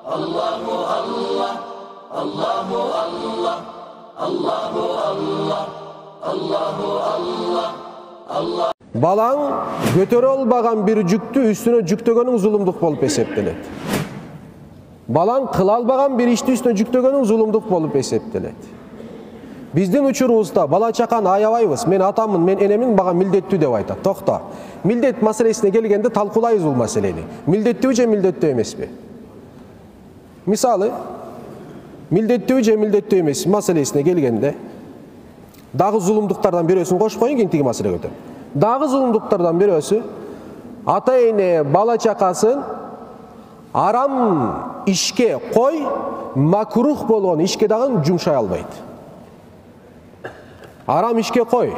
Allahu Allah, Allahu Allah, Allahu Allah, Allahu Allah, Allah. Балаң көтөрө албаган бир жүктү үстүнө жүктөгөнүң зулумдук болуп эсептелет. Балаң кыла албаган бир ишти үстүнө жүктөгөнүң зулумдук болуп эсептелет. Биздин учурубузда бала чаканы аябайбыз. Мен атаммын, мен энемин мага милдеттүү деп айтат. Токто. Милдет маселесине келгенде талкуулайбыз бул маселени. Милдеттүүбү же милдеттүү эмеспи? Мисалы, милдеттүү же милдеттүү эмес маселесине келгенде дагы зулумдуктардан бирөөсүн кошуп коюн, кийин тиги маселе көтөр. Дагы зулумдуктардан бирөөсү ата эне бала чакасын арам ишке кой, макрух болгон ишке дагы жумшай албайт. Арам ишке кой,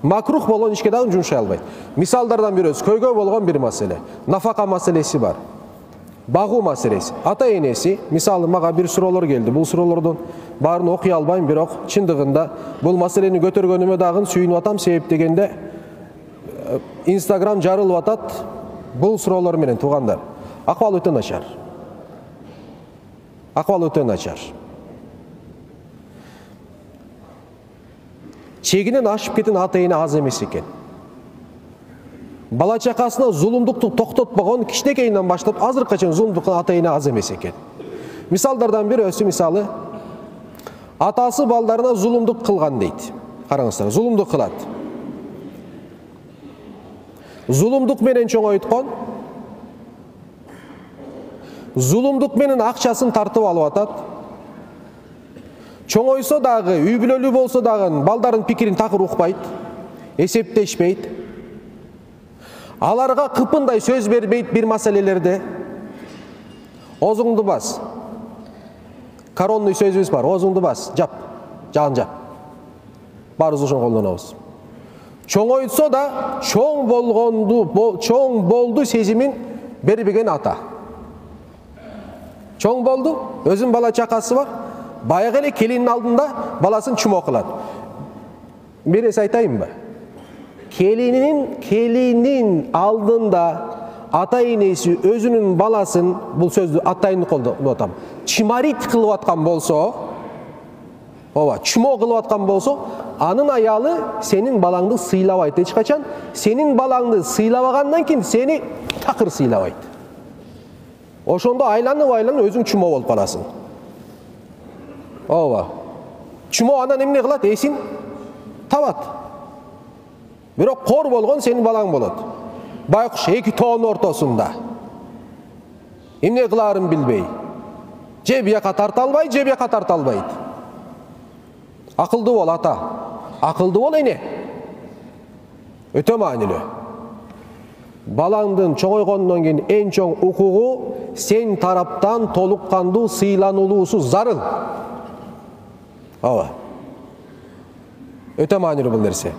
макрух болгон ишке дагы жумшай албайт. Мисалдардан бирөөсү көйгөй болгон бир маселе, нафака маселеси бар. Багуу маселеси. Ата энеси, мисалы мага бир суроолор келди. Бул суроолордун баарын окуй албайм, бирок чындыгында бул маселени көтөргөнүмө дагы сүйүнүп атам. Себеп дегенде Instagram жарылып атат бул суроолор менен, туугандар. Акыбал өтө начар. Акыбал өтө начар. Чегинен ашып кеткен ата эне аз эмес экен. Бала чакасына зулумдукту токтотпогон кичинекейинен баштап азыркыга чейин зулумдук ата эне аз эмес экен. Мисалдардан бирөөсү, мисалы, атасы балдарына зулумдук кылган дейт. Караңыздар, зулумдук кылат. Зулумдук менен чоңойткон, зулумдук менен акчасын тартып алып атат. Чоңойсо дагы, үй бүлөлүү болсо дагы балдарын пикирин такыр укпайт, эсептешпейт. Аларга кыпындай сөз бербейт бир маселелерде. Озуңду бас. Коронный сөзүбүз бар. Озуңду бас, жап, жагын жап. Барыбыз ошону колдонобуз. Чоңойтсо да чоң болду сезимин бербеген ата. Чоң болду, өзүнүн бала чакасы бар. Баягы эле келиндин алдында баласын чумо кылат. Бир нерсе айтайынбы? Келинин алдында ата энеси өзүнүн баласын, бул сөздү атайын колдонуп атам, чимарит кылып аткан болсо, чумо кылып аткан болсо, анын аялы сенин балаңды сыйлабайт эч качан. Сенин балаңды сыйлабагандан кийин сени такыр сыйлабайт. Ошондо айланып өзүң чумо болуп каласың. Чумо анан эмне кылат? Эсин табат. Бирок кор болгон сенин балаң болот. Байкуш эки тоонун ортосунда. Эмне кылаарын билбей. Же бияка тарта албайт, же бияка тарта албайт. Акылдуу бол ата. Акылдуу бол эне. Өтө маанилүү. Балаңдын чоңойгондон кийин эң чоң укугу сен тараптан толук кандуу сыйланулуусу зарыл. Өтө маанилүү бул нерсе.